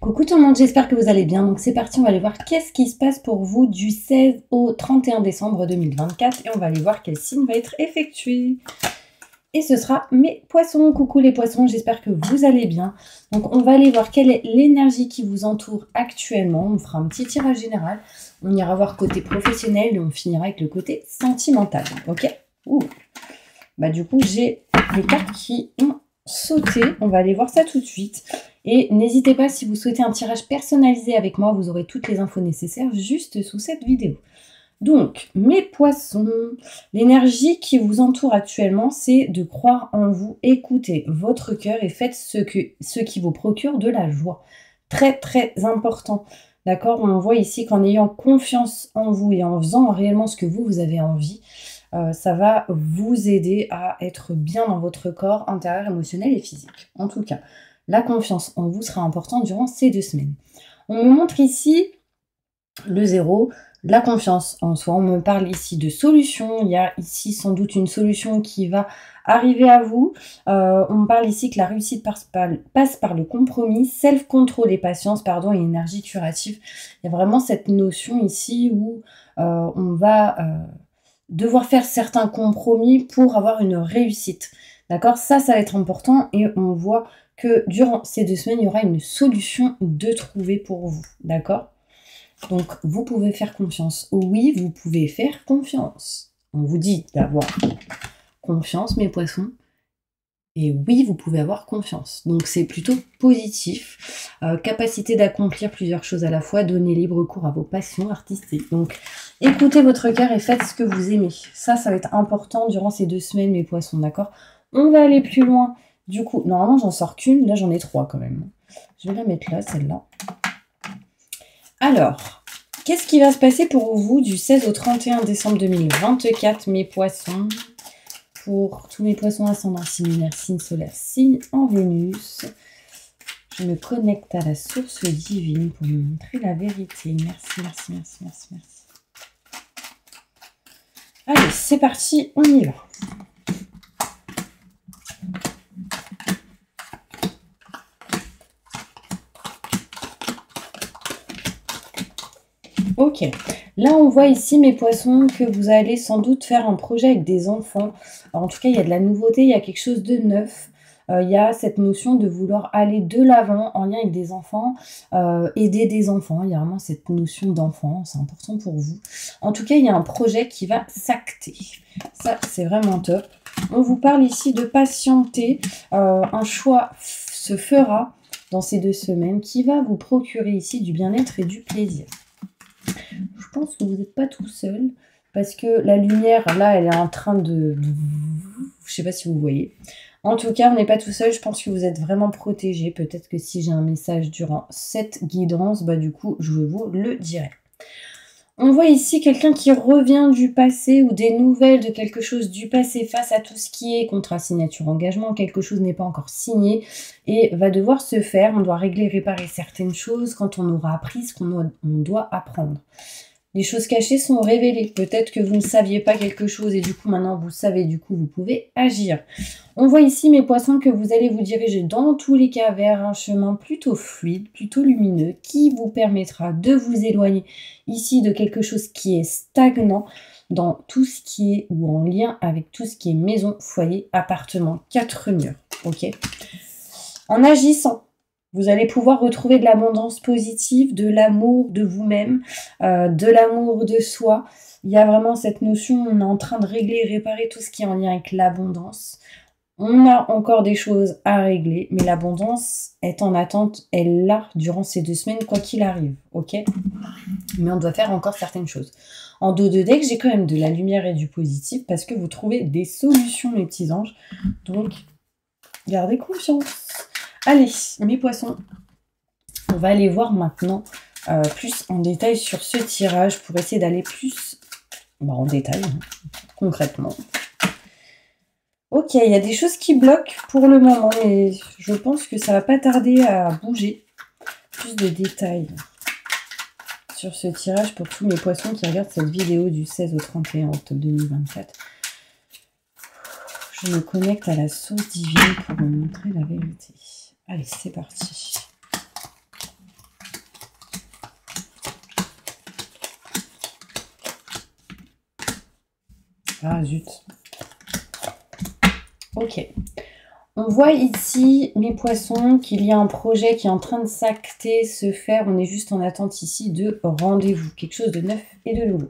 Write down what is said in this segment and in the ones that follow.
Coucou tout le monde, j'espère que vous allez bien. Donc c'est parti, on va aller voir qu'est-ce qui se passe pour vous du 16 au 31 décembre 2024 et on va aller voir quel signe va être effectué. Et ce sera mes poissons. Coucou les poissons, j'espère que vous allez bien. Donc on va aller voir quelle est l'énergie qui vous entoure actuellement. On fera un petit tirage général. On ira voir côté professionnel et on finira avec le côté sentimental. Ok. Bah du coup j'ai les cartes qui ont sauté. On va aller voir ça tout de suite. Et n'hésitez pas, si vous souhaitez un tirage personnalisé avec moi, vous aurez toutes les infos nécessaires juste sous cette vidéo. Donc, mes poissons, l'énergie qui vous entoure actuellement, c'est de croire en vous, écoutez votre cœur et faites ce qui vous procure de la joie. Très, très important. D'accord? On voit ici qu'en ayant confiance en vous et en faisant réellement ce que vous avez envie, ça va vous aider à être bien dans votre corps intérieur, émotionnel et physique. En tout cas, la confiance en vous sera importante durant ces 2 semaines. On me montre ici le 0, la confiance en soi. On me parle ici de solution. Il y a ici sans doute une solution qui va arriver à vous. On me parle ici que la réussite passe par le compromis, self-control et patience, et énergie curative. Il y a vraiment cette notion ici où on va devoir faire certains compromis pour avoir une réussite. D'accord? Ça va être important et on voit que durant ces 2 semaines, il y aura une solution de trouver pour vous. D'accord? Donc, vous pouvez faire confiance. Oui, vous pouvez faire confiance. On vous dit d'avoir confiance, mes poissons. Et oui, vous pouvez avoir confiance. Donc, c'est plutôt positif. Capacité d'accomplir plusieurs choses à la fois. Donner libre cours à vos passions artistiques. Donc, écoutez votre cœur et faites ce que vous aimez. Ça va être important durant ces 2 semaines, mes poissons. D'accord? On va aller plus loin. Du coup, normalement, j'en sors qu'une. Là, j'en ai 3 quand même. Je vais la mettre là, celle-là. Alors, qu'est-ce qui va se passer pour vous du 16 au 31 décembre 2024, mes poissons? Pour tous mes poissons ascendant, signe lunaire, signe solaire, signe en Vénus. Je me connecte à la source divine pour me montrer la vérité. Merci, merci, merci, merci, merci. Allez, c'est parti, on y va. Ok, là on voit ici mes poissons que vous allez sans doute faire un projet avec des enfants. Alors, en tout cas, il y a de la nouveauté, il y a quelque chose de neuf. Il y a cette notion de vouloir aller de l'avant en lien avec des enfants, aider des enfants. Il y a vraiment cette notion d'enfant, c'est important pour vous. En tout cas, il y a un projet qui va s'acter. Ça, c'est vraiment top. On vous parle ici de patienter. Un choix se fera dans ces 2 semaines qui va vous procurer ici du bien-être et du plaisir. Je pense que vous n'êtes pas tout seul parce que la lumière, là, elle est en train de... Je ne sais pas si vous voyez. En tout cas, on n'est pas tout seul. Je pense que vous êtes vraiment protégé. Peut-être que si j'ai un message durant cette guidance, bah du coup, je vous le dirai. On voit ici quelqu'un qui revient du passé ou des nouvelles de quelque chose du passé face à tout ce qui est contrat, signature, engagement. Quelque chose n'est pas encore signé et va devoir se faire. On doit régler, réparer certaines choses quand on aura appris ce qu'on doit apprendre. Les choses cachées sont révélées. Peut-être que vous ne saviez pas quelque chose et du coup maintenant vous savez, du coup vous pouvez agir. On voit ici mes poissons que vous allez vous diriger dans tous les cas vers un chemin plutôt fluide, plutôt lumineux qui vous permettra de vous éloigner ici de quelque chose qui est stagnant dans tout ce qui est ou en lien avec tout ce qui est maison, foyer, appartement, 4 murs. Ok. En agissant, vous allez pouvoir retrouver de l'abondance positive, de l'amour de vous-même, de l'amour de soi. Il y a vraiment cette notion, on est en train de régler et réparer tout ce qui est en lien avec l'abondance. On a encore des choses à régler, mais l'abondance est en attente, elle est là durant ces 2 semaines, quoi qu'il arrive, ok? Mais on doit faire encore certaines choses. En dos de deck, j'ai quand même de la lumière et du positif parce que vous trouvez des solutions, mes petits anges. Donc, gardez confiance. Allez, mes poissons, on va aller voir maintenant plus en détail sur ce tirage pour essayer d'aller plus en détail, concrètement. Ok, il y a des choses qui bloquent pour le moment, mais je pense que ça va pas tarder à bouger. Plus de détails sur ce tirage pour tous mes poissons qui regardent cette vidéo du 16 au 31 octobre 2024. Je me connecte à la source divine pour vous montrer la vérité. Allez, c'est parti. Ah zut. Ok. On voit ici, mes poissons, qu'il y a un projet qui est en train de s'acter, se faire. On est juste en attente ici de rendez-vous. Quelque chose de neuf et de nouveau.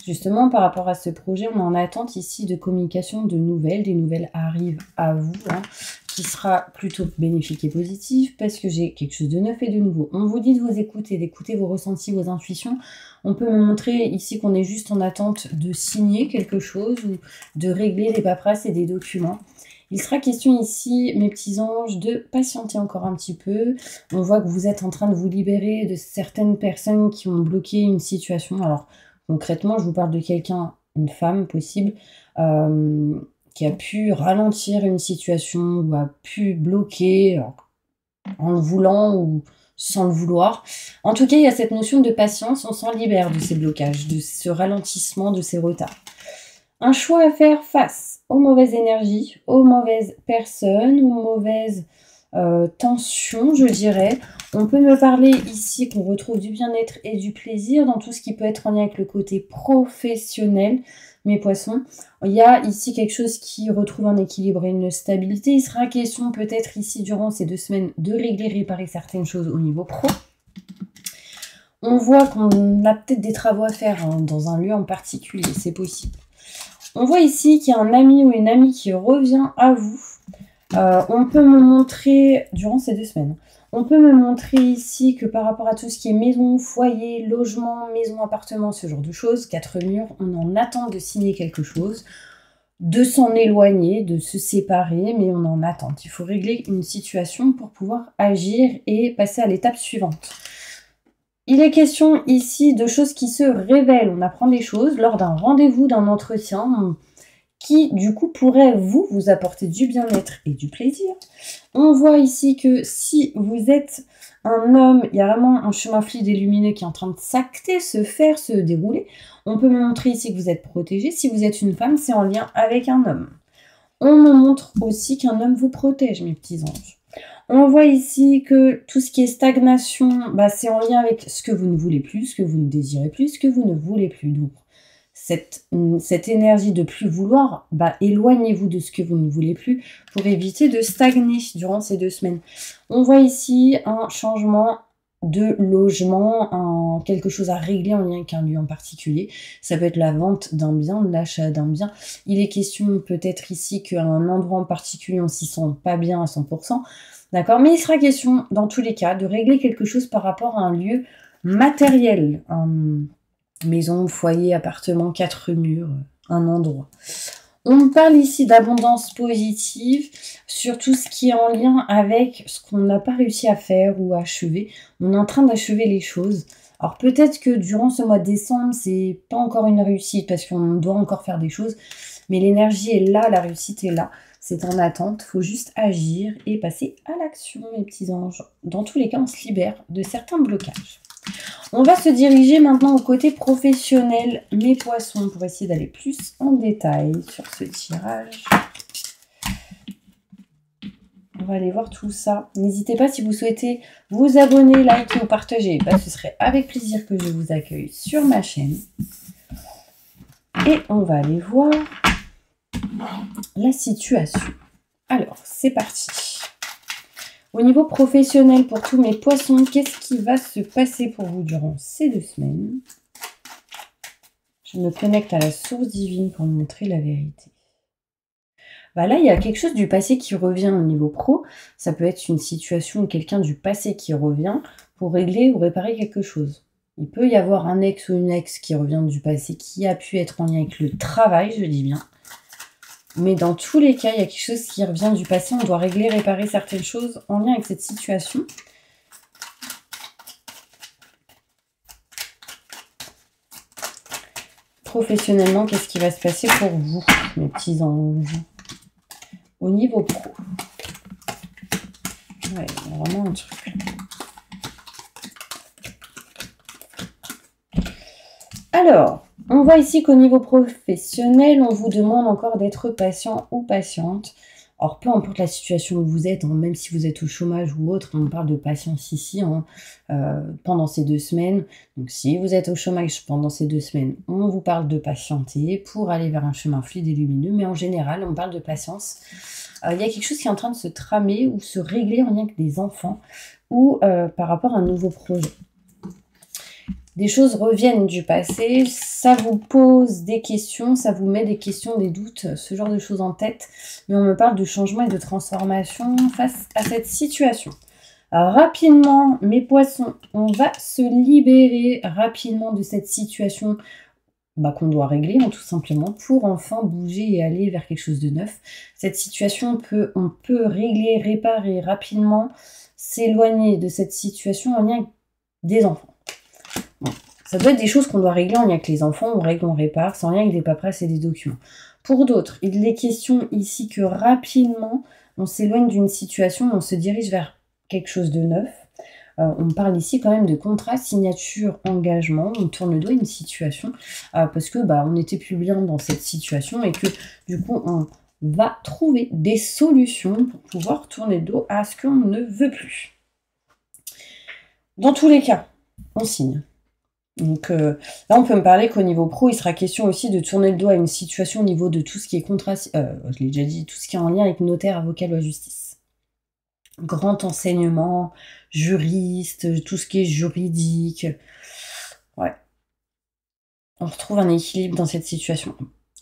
Justement, par rapport à ce projet, on est en attente ici de communication, de nouvelles. Des nouvelles arrivent à vous, hein, qui sera plutôt bénéfique et positif parce que j'ai quelque chose de neuf et de nouveau. On vous dit de vous écouter, d'écouter vos ressentis, vos intuitions. On peut me montrer ici qu'on est juste en attente de signer quelque chose ou de régler des paperasses et des documents. Il sera question ici, mes petits anges, de patienter encore un petit peu. On voit que vous êtes en train de vous libérer de certaines personnes qui ont bloqué une situation. Alors, concrètement, je vous parle de quelqu'un, une femme possible, qui a pu ralentir une situation ou a pu bloquer en le voulant ou sans le vouloir. En tout cas, il y a cette notion de patience. On s'en libère de ces blocages, de ce ralentissement, de ces retards. Un choix à faire face aux mauvaises énergies, aux mauvaises personnes, aux mauvaises tensions, je dirais. On peut me parler ici qu'on retrouve du bien-être et du plaisir dans tout ce qui peut être en lien avec le côté professionnel, mes poissons. Il y a ici quelque chose qui retrouve un équilibre et une stabilité. Il sera question peut-être ici durant ces 2 semaines de régler, réparer certaines choses au niveau pro. On voit qu'on a peut-être des travaux à faire hein, dans un lieu en particulier, c'est possible. On voit ici qu'il y a un ami ou une amie qui revient à vous. On peut me montrer, durant ces 2 semaines, on peut me montrer ici que par rapport à tout ce qui est maison, foyer, logement, maison, appartement, ce genre de choses, 4 murs, on en attend de signer quelque chose, de s'en éloigner, de se séparer, mais on en attend. Il faut régler une situation pour pouvoir agir et passer à l'étape suivante. Il est question ici de choses qui se révèlent. On apprend des choses lors d'un rendez-vous, d'un entretien qui, du coup, pourrait vous apporter du bien-être et du plaisir. On voit ici que si vous êtes un homme, il y a vraiment un chemin fluide et lumineux qui est en train de s'acter, se faire, se dérouler. On peut me montrer ici que vous êtes protégé. Si vous êtes une femme, c'est en lien avec un homme. On me montre aussi qu'un homme vous protège, mes petits anges. On voit ici que tout ce qui est stagnation, c'est en lien avec ce que vous ne voulez plus, ce que vous ne désirez plus, ce que vous ne voulez plus. Donc, cette énergie de plus vouloir, éloignez-vous de ce que vous ne voulez plus pour éviter de stagner durant ces 2 semaines. On voit ici un changement de logement, quelque chose à régler en lien avec un lieu en particulier. Ça peut être la vente d'un bien, l'achat d'un bien. Il est question peut-être ici qu'à un endroit en particulier, on s'y sent pas bien à 100%. D'accord, mais il sera question, dans tous les cas, de régler quelque chose par rapport à un lieu matériel. Maison, foyer, appartement, 4 murs, un endroit. On parle ici d'abondance positive sur tout ce qui est en lien avec ce qu'on n'a pas réussi à faire ou à achever. On est en train d'achever les choses. Alors peut-être que durant ce mois de décembre, c'est pas encore une réussite parce qu'on doit encore faire des choses. Mais l'énergie est là, la réussite est là. C'est en attente, il faut juste agir et passer à l'action, mes petits anges. Dans tous les cas, on se libère de certains blocages. On va se diriger maintenant au côté professionnel, mes poissons, pour essayer d'aller plus en détail sur ce tirage. On va aller voir tout ça. N'hésitez pas si vous souhaitez vous abonner, liker ou partager. Ce serait avec plaisir que je vous accueille sur ma chaîne. Et on va aller voir la situation. Alors, c'est parti. Au niveau professionnel, pour tous mes poissons, qu'est-ce qui va se passer pour vous durant ces 2 semaines? Je me connecte à la source divine pour vous montrer la vérité. Là, il y a quelque chose du passé qui revient au niveau pro. Ça peut être une situation ou quelqu'un du passé qui revient pour régler ou réparer quelque chose. Il peut y avoir un ex ou une ex qui revient du passé qui a pu être en lien avec le travail, je dis bien. Mais dans tous les cas, il y a quelque chose qui revient du passé. On doit régler, réparer certaines choses en lien avec cette situation. Professionnellement, qu'est-ce qui va se passer pour vous, mes petits anges? Au niveau pro. Ouais, il y a vraiment un truc. Alors, on voit ici qu'au niveau professionnel, on vous demande encore d'être patient ou patiente. Alors, peu importe la situation où vous êtes, hein, même si vous êtes au chômage ou autre, on parle de patience ici, hein, pendant ces 2 semaines. Donc si vous êtes au chômage pendant ces 2 semaines, on vous parle de patienter pour aller vers un chemin fluide et lumineux, mais en général, on parle de patience. Il y a quelque chose qui est en train de se tramer ou se régler en lien avec des enfants ou par rapport à un nouveau projet. Des choses reviennent du passé, ça vous pose des questions, ça vous met des questions, des doutes, ce genre de choses en tête. Mais on me parle de changement et de transformation face à cette situation. Alors, rapidement, mes poissons, on va se libérer rapidement de cette situation qu'on doit régler, hein, tout simplement, pour enfin bouger et aller vers quelque chose de neuf. Cette situation, on peut régler, réparer rapidement, s'éloigner de cette situation en lien avec des enfants. Bon, ça doit être des choses qu'on doit régler en lien avec les enfants, on règle, on répare, c'est en lien avec des paperasses et des documents. Pour d'autres, il est question ici que rapidement, on s'éloigne d'une situation, on se dirige vers quelque chose de neuf. On parle ici quand même de contrat, signature, engagement, on tourne le dos à une situation, parce que on n'était plus bien dans cette situation et que du coup, on va trouver des solutions pour pouvoir tourner le dos à ce qu'on ne veut plus. Dans tous les cas, on signe. Donc là, on peut me parler qu'au niveau pro, il sera question aussi de tourner le dos à une situation au niveau de tout ce qui est contrat, je l'ai déjà dit, tout ce qui est en lien avec notaire, avocat, loi, justice. Grand enseignement, juriste, tout ce qui est juridique. Ouais. On retrouve un équilibre dans cette situation.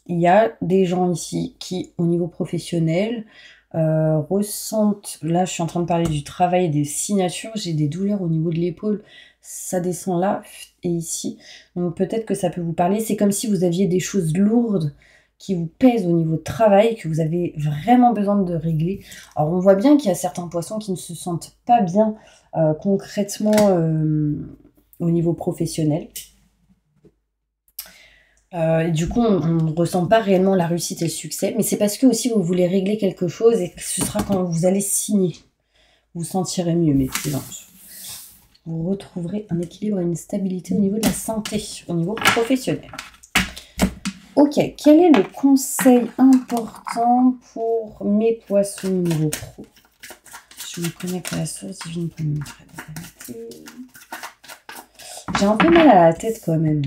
Il y a des gens ici qui, au niveau professionnel, ressentent, là je suis en train de parler du travail et des signatures, j'ai des douleurs au niveau de l'épaule, ça descend là et ici, donc peut-être que ça peut vous parler, c'est comme si vous aviez des choses lourdes qui vous pèsent au niveau de travail, que vous avez vraiment besoin de régler. Alors on voit bien qu'il y a certains poissons qui ne se sentent pas bien concrètement au niveau professionnel. Et du coup, on ne ressent pas réellement la réussite et le succès, mais c'est parce que aussi vous voulez régler quelque chose et que ce sera quand vous allez signer. Vous vous sentirez mieux, mes petits anges. Vous retrouverez un équilibre et une stabilité au niveau de la santé, au niveau professionnel. Ok, quel est le conseil important pour mes poissons au niveau pro? Je me connecte à la source divine pour me montrer la vérité. J'ai un peu mal à la tête quand même.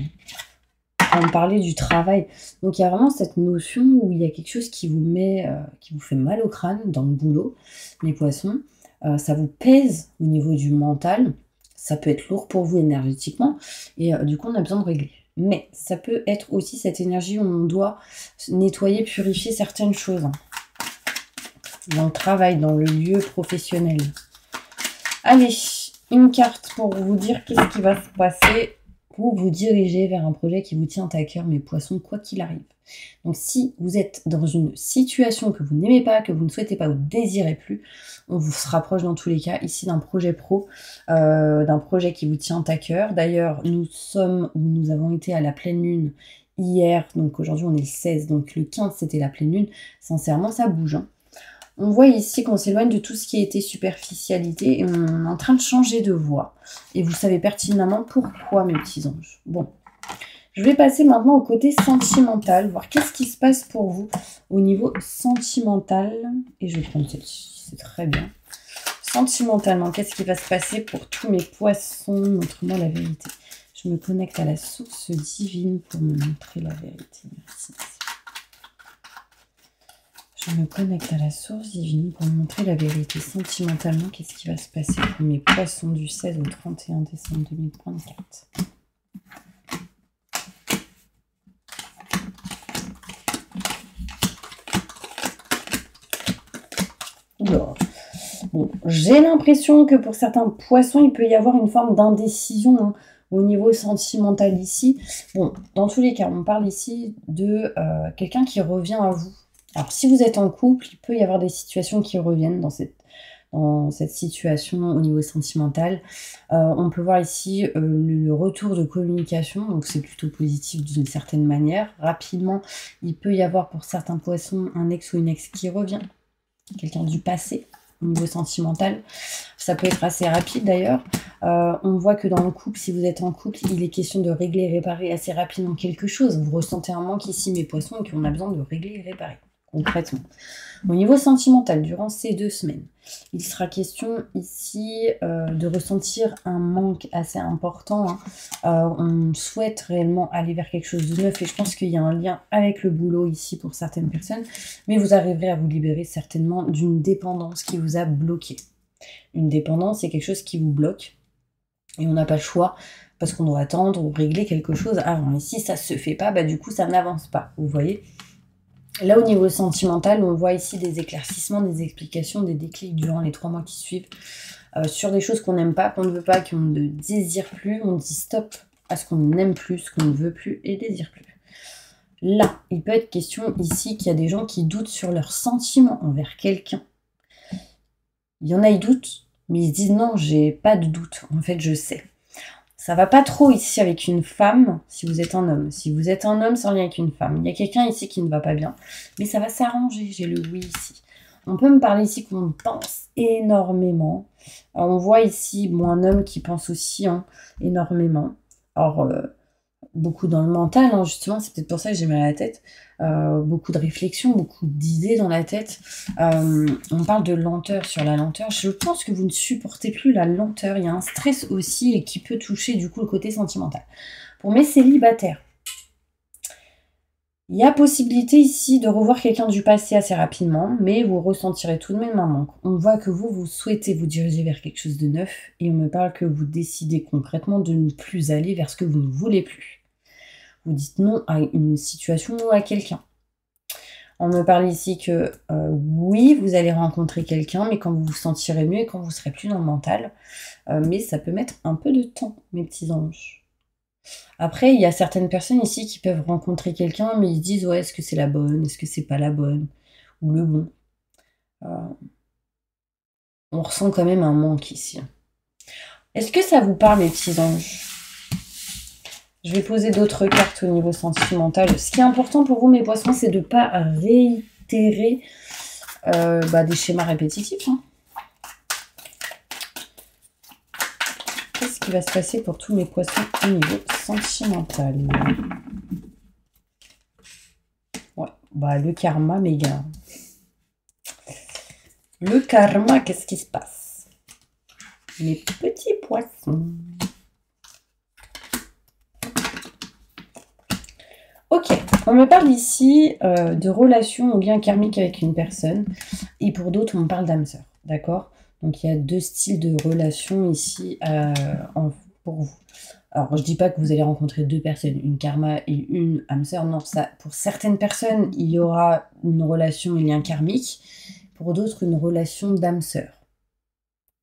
On parlait du travail. Donc il y a vraiment cette notion où il y a quelque chose qui vous fait mal au crâne dans le boulot, les poissons. Ça vous pèse au niveau du mental. Ça peut être lourd pour vous énergétiquement. Et du coup, on a besoin de régler. Mais ça peut être aussi cette énergie où on doit nettoyer, purifier certaines choses. Dans le travail, dans le lieu professionnel. Allez, une carte pour vous dire qu'est-ce qui va se passer. Vous dirigez vers un projet qui vous tient à cœur, mes poissons, quoi qu'il arrive. Donc si vous êtes dans une situation que vous n'aimez pas, que vous ne souhaitez pas ou désirez plus, on vous se rapproche dans tous les cas ici d'un projet pro, d'un projet qui vous tient à cœur. D'ailleurs, nous avons été à la pleine lune hier, donc aujourd'hui on est le 16, donc le 15 c'était la pleine lune. Sincèrement, ça bouge, hein. On voit ici qu'on s'éloigne de tout ce qui était superficialité et on est en train de changer de voie. Et vous savez pertinemment pourquoi, mes petits anges. Bon, je vais passer maintenant au côté sentimental, voir qu'est-ce qui se passe pour vous au niveau sentimental. Et je vais prendre celle-ci, c'est très bien. Sentimentalement, qu'est-ce qui va se passer pour tous mes poissons? Montre-moi la vérité. Je me connecte à la source divine pour me montrer la vérité. Merci. Je me connecte à la source divine pour me montrer la vérité. Sentimentalement, qu'est-ce qui va se passer pour mes poissons du 16 au 31 décembre 2024? Alors, bon, j'ai l'impression que pour certains poissons, il peut y avoir une forme d'indécision, hein, au niveau sentimental ici. Bon, dans tous les cas, on parle ici de quelqu'un qui revient à vous. Alors, si vous êtes en couple, il peut y avoir des situations qui reviennent dans cette situation au niveau sentimental. On peut voir ici le retour de communication, donc c'est plutôt positif d'une certaine manière. Rapidement, il peut y avoir pour certains poissons un ex ou une ex qui revient, quelqu'un du passé au niveau sentimental. Ça peut être assez rapide d'ailleurs. On voit que dans le couple, si vous êtes en couple, il est question de régler et réparer assez rapidement quelque chose. Vous ressentez un manque ici, mes poissons, et qu'on a besoin de régler et réparer. concrètement. Au niveau sentimental, durant ces 2 semaines, il sera question ici de ressentir un manque assez important, hein. On souhaite réellement aller vers quelque chose de neuf et je pense qu'il y a un lien avec le boulot ici pour certaines personnes, mais vous arriverez à vous libérer certainement d'une dépendance qui vous a bloqué. Une dépendance, c'est quelque chose qui vous bloque et on n'a pas le choix parce qu'on doit attendre ou régler quelque chose avant. Et si ça se fait pas, bah du coup ça n'avance pas, vous voyez. Là, au niveau sentimental, on voit ici des éclaircissements, des explications, des déclics durant les 3 mois qui suivent sur des choses qu'on n'aime pas, qu'on ne veut pas, qu'on ne désire plus. On dit stop à ce qu'on n'aime plus, ce qu'on ne veut plus et désire plus. Là, il peut être question ici qu'il y a des gens qui doutent sur leurs sentiments envers quelqu'un. Il y en a, ils doutent, mais ils se disent non, j'ai pas de doute. En fait, je sais. Ça va pas trop ici avec une femme, si vous êtes un homme. Si vous êtes un homme, c'est en lien avec une femme. Il y a quelqu'un ici qui ne va pas bien, mais ça va s'arranger, j'ai le oui ici. On peut me parler ici qu'on pense énormément. On voit ici, bon, un homme qui pense aussi énormément. Alors, beaucoup dans le mental, hein, justement, c'est peut-être pour ça que j'ai mal à la tête. Beaucoup de réflexions, beaucoup d'idées dans la tête. On parle de lenteur sur la lenteur. Je pense que vous ne supportez plus la lenteur. Il y a un stress aussi et qui peut toucher du coup le côté sentimental. Pour mes célibataires, il y a possibilité ici de revoir quelqu'un du passé assez rapidement, mais vous ressentirez tout de même un manque. On voit que vous souhaitez vous diriger vers quelque chose de neuf et on me parle que vous décidez concrètement de ne plus aller vers ce que vous ne voulez plus. Vous dites non à une situation ou à quelqu'un. On me parle ici que oui, vous allez rencontrer quelqu'un, mais quand vous vous sentirez mieux et quand vous serez plus dans le mental. Mais ça peut mettre un peu de temps, mes petits anges. Après, il y a certaines personnes ici qui peuvent rencontrer quelqu'un, mais ils se disent ouais, est-ce que c'est la bonne, est-ce que c'est pas la bonne, ou le bon. On ressent quand même un manque ici. Est-ce que ça vous parle, mes petits anges? Je vais poser d'autres cartes au niveau sentimental. Ce qui est important pour vous, mes poissons, c'est de ne pas réitérer des schémas répétitifs. Hein. Qu'est-ce qui va se passer pour tous mes poissons au niveau sentimental? Ouais, le karma, mes gars. Le karma, qu'est-ce qui se passe? Mes petits poissons. Ok, on me parle ici de relations ou liens karmiques avec une personne. Et pour d'autres, on parle d'âme sœur. D'accord? Donc, il y a 2 styles de relations ici pour vous. Alors, je dis pas que vous allez rencontrer 2 personnes, une karma et une âme sœur. Non, ça, pour certaines personnes, il y aura une relation et lien karmique. Pour d'autres, une relation d'âme sœur.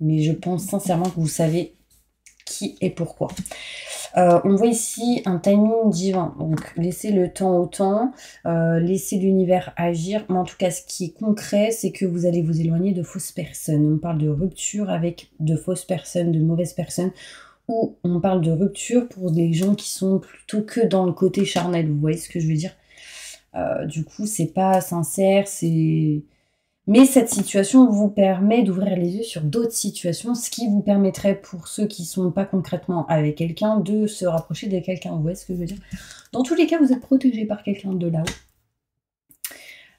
Mais je pense sincèrement que vous savez qui et pourquoi. On voit ici un timing divin, donc laissez le temps au temps, laissez l'univers agir, mais en tout cas ce qui est concret, c'est que vous allez vous éloigner de fausses personnes. On parle de rupture avec de fausses personnes, de mauvaises personnes, ou on parle de rupture pour des gens qui sont plutôt que dans le côté charnel, vous voyez ce que je veux dire? Du coup, c'est pas sincère, c'est... Mais cette situation vous permet d'ouvrir les yeux sur d'autres situations, ce qui vous permettrait, pour ceux qui ne sont pas concrètement avec quelqu'un, de se rapprocher de quelqu'un. Vous voyez ce que je veux dire? Dans tous les cas, vous êtes protégé par quelqu'un de là-haut.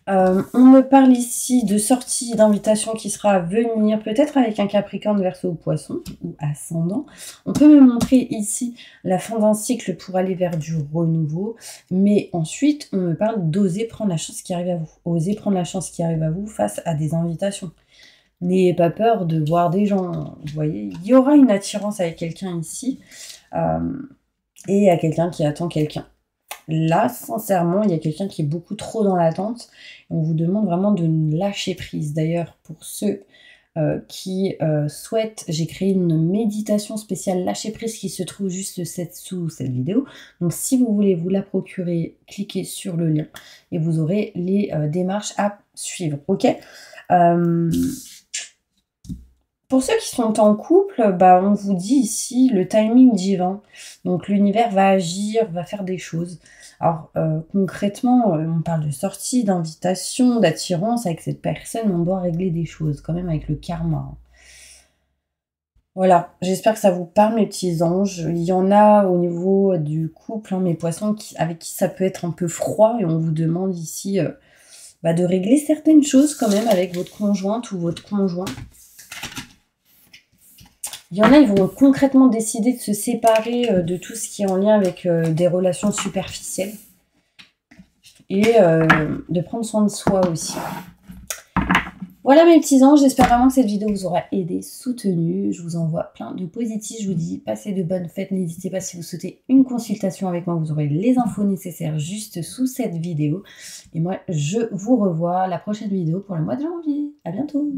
On me parle ici de sortie, d'invitation qui sera à venir, peut-être avec un Capricorne, Verseau ou Poisson, ou ascendant. On peut me montrer ici la fin d'un cycle pour aller vers du renouveau, mais ensuite, on me parle d'oser prendre la chance qui arrive à vous. Oser prendre la chance qui arrive à vous face à des invitations. N'ayez pas peur de voir des gens, vous voyez. Il y aura une attirance avec quelqu'un ici, et à quelqu'un qui attend quelqu'un. Là, sincèrement, il y a quelqu'un qui est beaucoup trop dans l'attente. On vous demande vraiment de lâcher prise. D'ailleurs, pour ceux qui souhaitent, j'ai créé une méditation spéciale lâcher prise qui se trouve juste sous cette vidéo. Donc, si vous voulez vous la procurer, cliquez sur le lien et vous aurez les démarches à suivre. Ok. Pour ceux qui sont en couple, on vous dit ici le timing divin. Donc l'univers va agir, va faire des choses. Alors concrètement, on parle de sortie, d'invitation, d'attirance avec cette personne. On doit régler des choses quand même avec le karma. Voilà, j'espère que ça vous parle, mes petits anges. Il y en a au niveau du couple, mes poissons, avec qui ça peut être un peu froid. Et on vous demande ici de régler certaines choses quand même avec votre conjointe ou votre conjoint. Il y en a, ils vont concrètement décider de se séparer de tout ce qui est en lien avec des relations superficielles. Et de prendre soin de soi aussi. Voilà mes petits anges, j'espère vraiment que cette vidéo vous aura aidé, soutenu. Je vous envoie plein de positifs. Je vous dis, passez de bonnes fêtes. N'hésitez pas si vous souhaitez une consultation avec moi. Vous aurez les infos nécessaires juste sous cette vidéo. Et moi, je vous revois à la prochaine vidéo pour le mois de janvier. À bientôt.